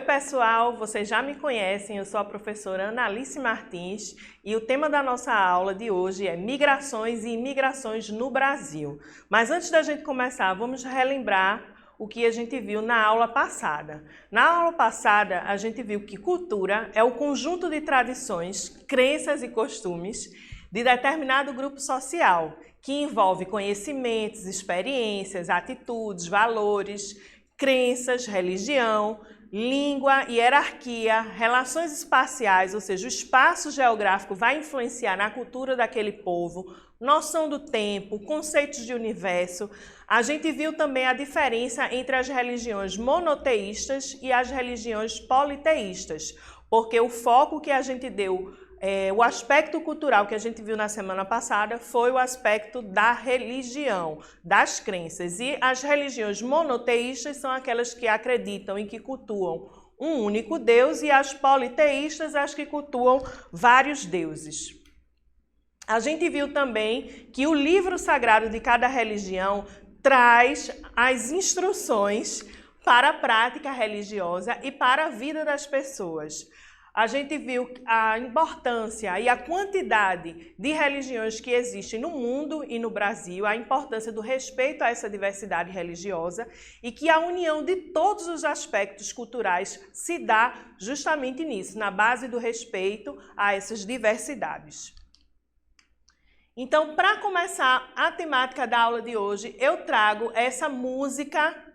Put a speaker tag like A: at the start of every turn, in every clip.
A: pessoal, vocês já me conhecem, eu sou a professora Ana Alice Martins e o tema da nossa aula de hoje é migrações e imigrações no Brasil. Mas antes da gente começar, vamos relembrar o que a gente viu na aula passada. Na aula passada, a gente viu que cultura é o conjunto de tradições, crenças e costumes de determinado grupo social, que envolve conhecimentos, experiências, atitudes, valores, crenças, religião, língua, hierarquia, relações espaciais, ou seja, o espaço geográfico vai influenciar na cultura daquele povo, noção do tempo, conceitos de universo. A gente viu também a diferença entre as religiões monoteístas e as religiões politeístas, porque o foco que a gente deu, o aspecto cultural que a gente viu na semana passada foi o aspecto da religião, das crenças. E as religiões monoteístas são aquelas que acreditam e que cultuam um único Deus, e as politeístas as que cultuam vários deuses. A gente viu também que o livro sagrado de cada religião traz as instruções para a prática religiosa e para a vida das pessoas. A gente viu a importância e a quantidade de religiões que existem no mundo e no Brasil, a importância do respeito a essa diversidade religiosa e que a união de todos os aspectos culturais se dá justamente nisso, na base do respeito a essas diversidades. Então, para começar a temática da aula de hoje, eu trago essa música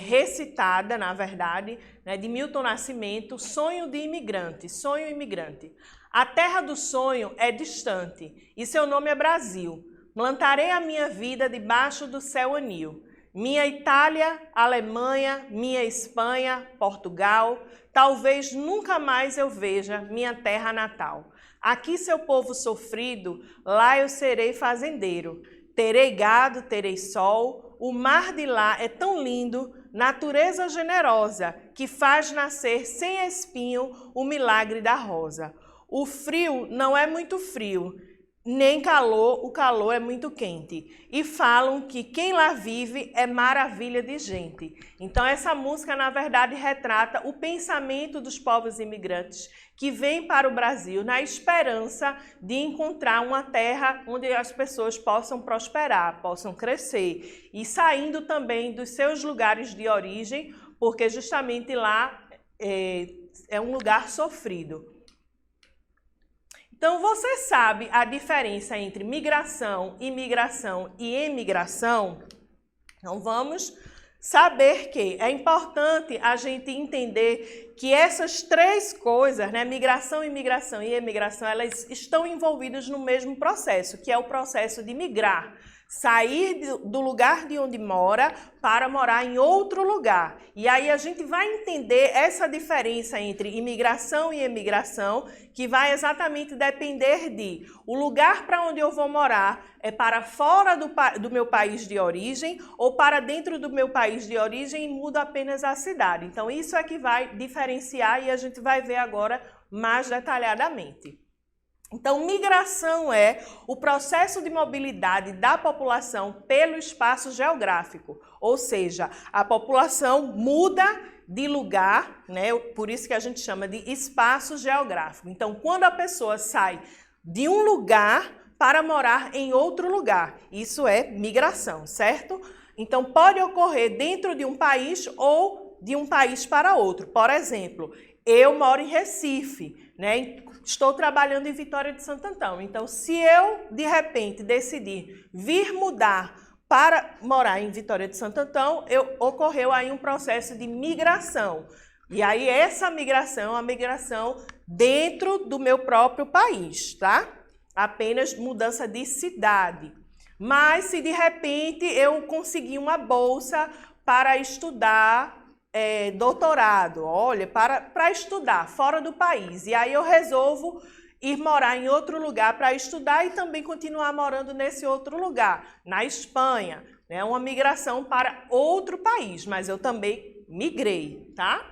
A: recitada, na verdade, né, de Milton Nascimento, Sonho de Imigrante, Sonho Imigrante. A terra do sonho é distante e seu nome é Brasil. Plantarei a minha vida debaixo do céu anil. Minha Itália, Alemanha, minha Espanha, Portugal, talvez nunca mais eu veja minha terra natal. Aqui seu povo sofrido, lá eu serei fazendeiro. Terei gado, terei sol, o mar de lá é tão lindo, natureza generosa, que faz nascer sem espinho o milagre da rosa. O frio não é muito frio, nem calor, o calor é muito quente. E falam que quem lá vive é maravilha de gente. Então essa música, na verdade, retrata o pensamento dos povos imigrantes que vêm para o Brasil na esperança de encontrar uma terra onde as pessoas possam prosperar, possam crescer. E saindo também dos seus lugares de origem, porque justamente lá é um lugar sofrido. Então, você sabe a diferença entre migração, imigração e emigração? Então, vamos saber que é importante a gente entender que essas três coisas, né, migração, imigração e emigração, elas estão envolvidas no mesmo processo, que é o processo de migrar. Sair do lugar de onde mora para morar em outro lugar. E aí a gente vai entender essa diferença entre imigração e emigração, que vai exatamente depender de o lugar para onde eu vou morar é para fora do meu país de origem ou para dentro do meu país de origem e muda apenas a cidade. Então isso é que vai diferenciar e a gente vai ver agora mais detalhadamente. Então, migração é o processo de mobilidade da população pelo espaço geográfico, ou seja, a população muda de lugar, né? Por isso que a gente chama de espaço geográfico. Então, quando a pessoa sai de um lugar para morar em outro lugar, isso é migração, certo? Então, pode ocorrer dentro de um país ou de um país para outro. Por exemplo, eu moro em Recife, né? Estou trabalhando em Vitória de Santo Antão. Então, se eu, de repente, decidir vir mudar para morar em Vitória de Santo Antão, ocorreu aí um processo de migração. E aí, essa migração é uma migração dentro do meu próprio país, tá? Apenas mudança de cidade. Mas, se de repente eu conseguir uma bolsa para estudar doutorado, olha, para estudar fora do país. E aí eu resolvo ir morar em outro lugar para estudar e também continuar morando nesse outro lugar, na Espanha. É uma migração para outro país, mas eu também migrei, tá?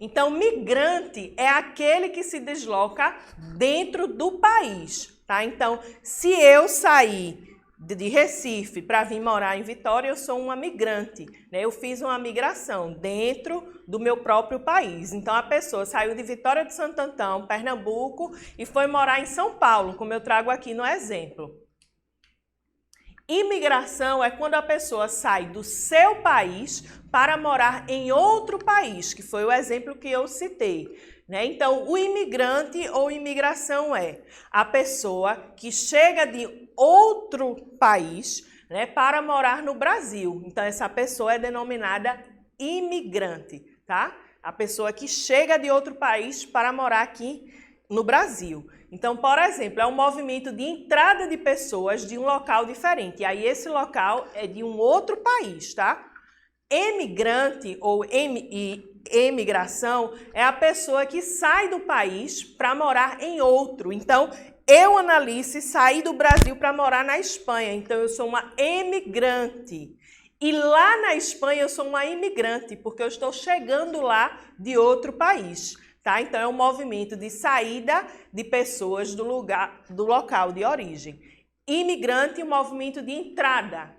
A: Então, migrante é aquele que se desloca dentro do país, tá? Então, se eu sair de Recife para vir morar em Vitória, eu sou uma migrante, né? Eu fiz uma migração dentro do meu próprio país. Então, a pessoa saiu de Vitória de Santo Antão, Pernambuco, e foi morar em São Paulo, como eu trago aqui no exemplo. Imigração é quando a pessoa sai do seu país para morar em outro país, que foi o exemplo que eu citei, né? Então, o imigrante ou imigração é a pessoa que chega de outro país, né, para morar no Brasil. Então, essa pessoa é denominada imigrante, tá? A pessoa que chega de outro país para morar aqui no Brasil. Então, por exemplo, é um movimento de entrada de pessoas de um local diferente. E aí, esse local é de um outro país, tá? Emigrante ou emigração é a pessoa que sai do país para morar em outro. Então, eu, Analice, saí do Brasil para morar na Espanha. Então, eu sou uma emigrante. E lá na Espanha, eu sou uma imigrante, porque eu estou chegando lá de outro país. Tá? Então, é um movimento de saída de pessoas do local de origem. Imigrante, um movimento de entrada.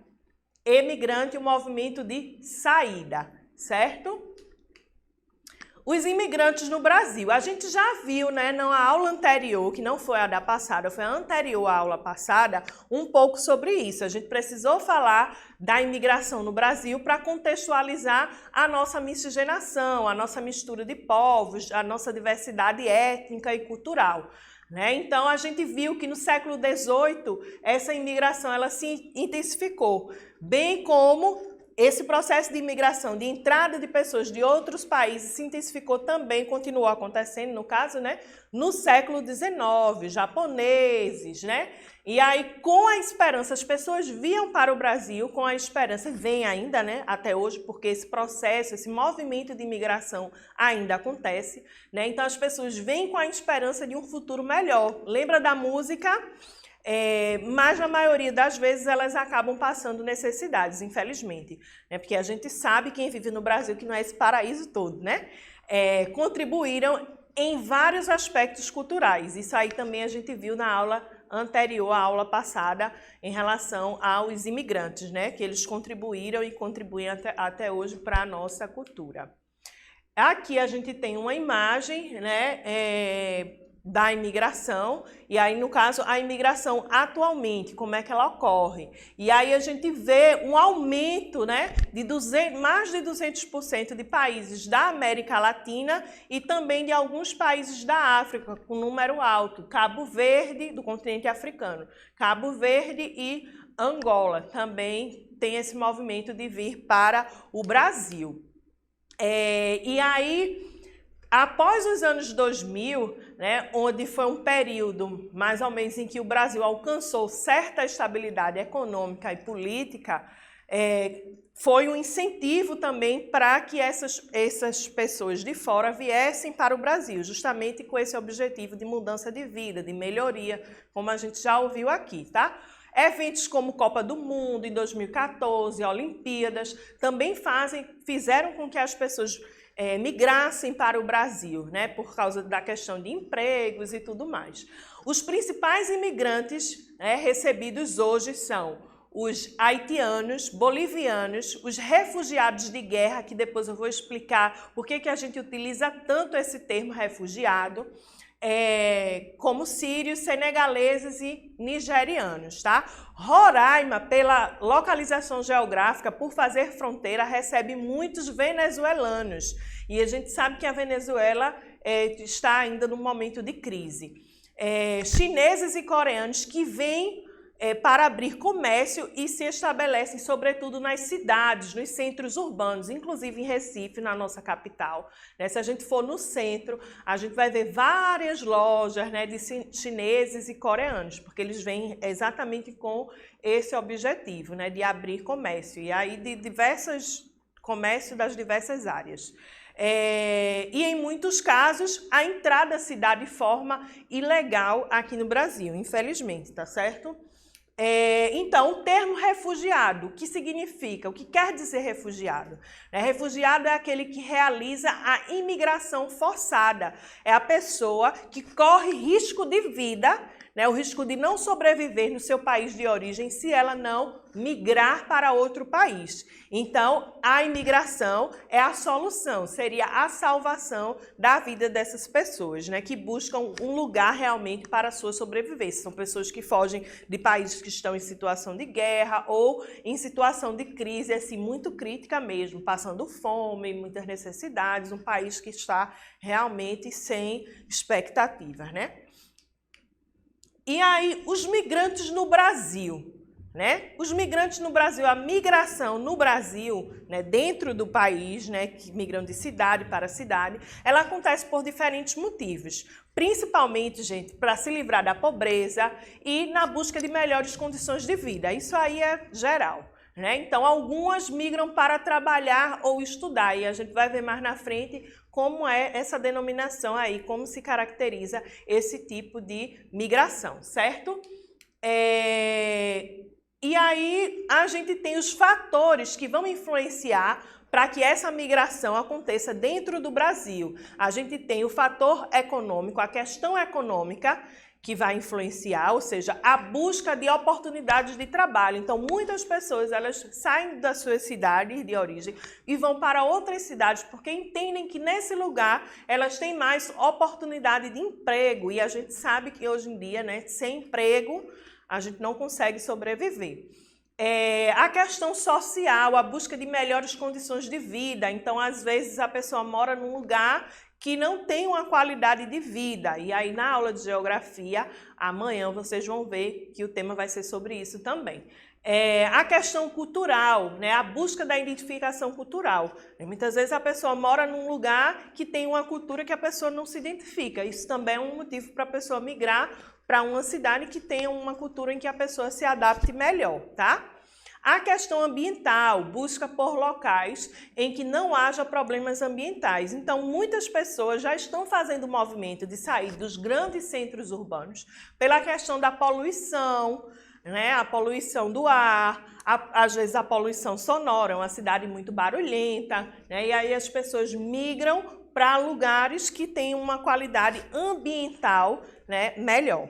A: Emigrante, um movimento de saída, certo? Os imigrantes no Brasil. A gente já viu, né, na aula anterior, que não foi a da passada, foi a anterior à aula passada, um pouco sobre isso. A gente precisou falar da imigração no Brasil para contextualizar a nossa miscigenação, a nossa mistura de povos, a nossa diversidade étnica e cultural. Né? Então, a gente viu que no século XVIII, essa imigração ela se intensificou, bem como esse processo de imigração, de entrada de pessoas de outros países se intensificou também, continuou acontecendo, no caso, né, no século XIX, japoneses, né? E aí, com a esperança, as pessoas vinham para o Brasil com a esperança, vem ainda, né, até hoje, porque esse processo, esse movimento de imigração ainda acontece, né? Então, as pessoas vêm com a esperança de um futuro melhor. Lembra da música? Mas na maioria das vezes elas acabam passando necessidades, infelizmente, né? Porque a gente sabe, quem vive no Brasil, que não é esse paraíso todo, né? Contribuíram em vários aspectos culturais. Isso aí também a gente viu na aula anterior, à aula passada, em relação aos imigrantes, né? Que eles contribuíram e contribuem até hoje para a nossa cultura. Aqui a gente tem uma imagem, né? Da imigração, e aí, no caso, a imigração atualmente, como é que ela ocorre. E aí a gente vê um aumento, né, de mais de 200% de países da América Latina e também de alguns países da África, com número alto, Cabo Verde, do continente africano, Cabo Verde e Angola também tem esse movimento de vir para o Brasil. E aí, após os anos 2000, né, onde foi um período mais ou menos em que o Brasil alcançou certa estabilidade econômica e política, foi um incentivo também para que essas pessoas de fora viessem para o Brasil, justamente com esse objetivo de mudança de vida, de melhoria, como a gente já ouviu aqui, tá? Eventos como Copa do Mundo em 2014, Olimpíadas, também fizeram com que as pessoas migrassem para o Brasil, né, por causa da questão de empregos e tudo mais. Os principais imigrantes, né, recebidos hoje são os haitianos, bolivianos, os refugiados de guerra, que depois eu vou explicar por que a gente utiliza tanto esse termo refugiado, como sírios, senegaleses e nigerianos, tá? Roraima, pela localização geográfica, por fazer fronteira, recebe muitos venezuelanos. E a gente sabe que a Venezuela está ainda num momento de crise. Chineses e coreanos que vêm para abrir comércio e se estabelecem, sobretudo, nas cidades, nos centros urbanos, inclusive em Recife, na nossa capital. Né? Se a gente for no centro, a gente vai ver várias lojas, né, de chineses e coreanos, porque eles vêm exatamente com esse objetivo, né, de abrir comércio, e aí de comércio das diversas áreas. E em muitos casos, a entrada se dá de forma ilegal aqui no Brasil, infelizmente, tá certo? Então, o termo refugiado, o que significa? O que quer dizer refugiado? Refugiado é aquele que realiza a imigração forçada. É a pessoa que corre risco de vida, né, o risco de não sobreviver no seu país de origem se ela não migrar para outro país. Então, a imigração é a solução, seria a salvação da vida dessas pessoas, né, que buscam um lugar realmente para a sua sobrevivência. São pessoas que fogem de países que estão em situação de guerra ou em situação de crise assim, muito crítica mesmo, passando fome, muitas necessidades, um país que está realmente sem expectativas, né? E aí, os migrantes no Brasil, né? Os migrantes no Brasil, a migração no Brasil, né, dentro do país, né, que migram de cidade para cidade, ela acontece por diferentes motivos. Principalmente, gente, para se livrar da pobreza e na busca de melhores condições de vida. Isso aí é geral, né? Então, algumas migram para trabalhar ou estudar, e a gente vai ver mais na frente como é essa denominação aí, como se caracteriza esse tipo de migração, certo? E aí a gente tem os fatores que vão influenciar para que essa migração aconteça dentro do Brasil. A gente tem o fator econômico, a questão econômica, que vai influenciar, ou seja, a busca de oportunidades de trabalho. Então, muitas pessoas, elas saem da sua cidade de origem e vão para outras cidades porque entendem que nesse lugar elas têm mais oportunidade de emprego. E a gente sabe que hoje em dia, né, sem emprego, a gente não consegue sobreviver. A questão social, a busca de melhores condições de vida. Então, às vezes, a pessoa mora num lugar que não tem uma qualidade de vida. E aí, na aula de geografia, amanhã vocês vão ver que o tema vai ser sobre isso também. A questão cultural, né? A busca da identificação cultural. Muitas vezes a pessoa mora num lugar que tem uma cultura que a pessoa não se identifica. Isso também é um motivo para a pessoa migrar para uma cidade que tenha uma cultura em que a pessoa se adapte melhor, tá? A questão ambiental, busca por locais em que não haja problemas ambientais. Então, muitas pessoas já estão fazendo o movimento de sair dos grandes centros urbanos pela questão da poluição, né? A poluição do ar, às vezes a poluição sonora, é uma cidade muito barulhenta, né? E aí as pessoas migram para lugares que têm uma qualidade ambiental, né, melhor.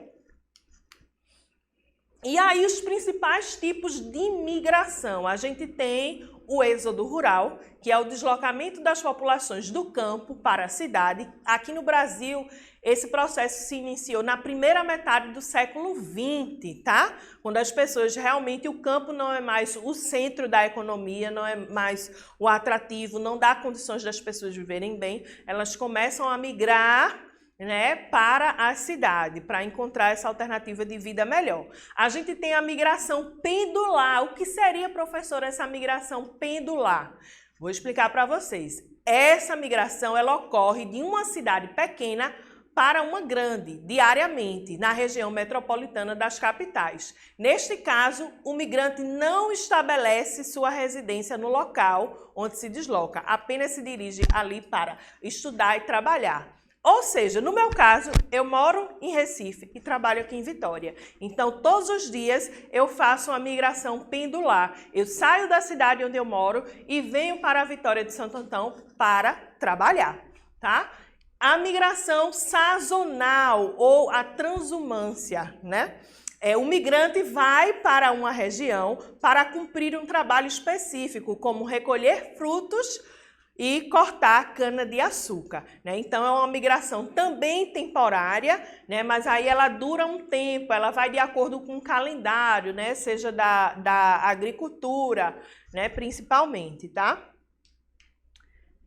A: E aí os principais tipos de imigração, a gente tem o êxodo rural, que é o deslocamento das populações do campo para a cidade. Aqui no Brasil, esse processo se iniciou na primeira metade do século XX, tá? Quando as pessoas realmente, o campo não é mais o centro da economia, não é mais o atrativo, não dá condições das pessoas viverem bem, elas começam a migrar, né, para a cidade, para encontrar essa alternativa de vida melhor. A gente tem a migração pendular. O que seria, professora, essa migração pendular? Vou explicar para vocês. Essa migração, ela ocorre de uma cidade pequena para uma grande, diariamente, na região metropolitana das capitais. Neste caso, o migrante não estabelece sua residência no local onde se desloca, apenas se dirige ali para estudar e trabalhar. Ou seja, no meu caso, eu moro em Recife e trabalho aqui em Vitória. Então, todos os dias eu faço uma migração pendular. Eu saio da cidade onde eu moro e venho para a Vitória de Santo Antão para trabalhar, tá? A migração sazonal ou a transumância, né? O migrante vai para uma região para cumprir um trabalho específico, como recolher frutos e cortar cana-de-açúcar, né? Então, é uma migração também temporária, né? Mas aí ela dura um tempo, ela vai de acordo com o calendário, né? Seja da agricultura, né? Principalmente, tá?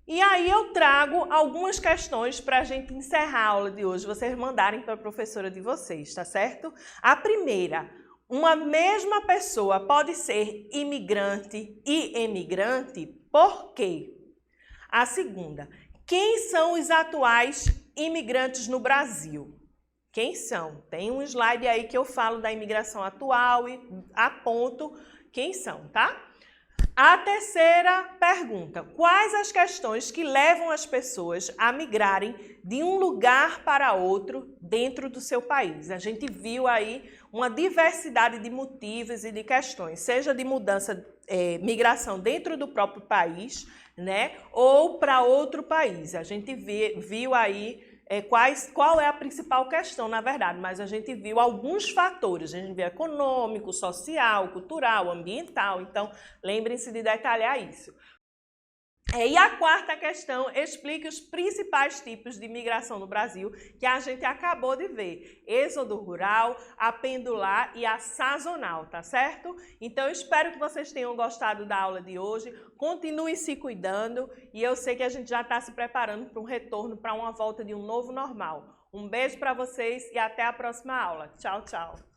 A: E aí eu trago algumas questões para a gente encerrar a aula de hoje, vocês mandarem para a professora de vocês, tá certo? A primeira, uma mesma pessoa pode ser imigrante e emigrante, por quê? A segunda, quem são os atuais imigrantes no Brasil? Quem são? Tem um slide aí que eu falo da imigração atual e aponto quem são, tá? A terceira pergunta, quais as questões que levam as pessoas a migrarem de um lugar para outro dentro do seu país? A gente viu aí uma diversidade de motivos e de questões, seja de mudança, migração dentro do próprio país, né, ou para outro país. A gente viu aí qual é a principal questão, na verdade, mas a gente viu alguns fatores, a gente viu econômico, social, cultural, ambiental, então lembrem-se de detalhar isso. E a quarta questão, explique os principais tipos de migração no Brasil, que a gente acabou de ver. Êxodo rural, a pendular e a sazonal, tá certo? Então, eu espero que vocês tenham gostado da aula de hoje. Continue se cuidando e eu sei que a gente já está se preparando para um retorno, para uma volta de um novo normal. Um beijo para vocês e até a próxima aula. Tchau, tchau.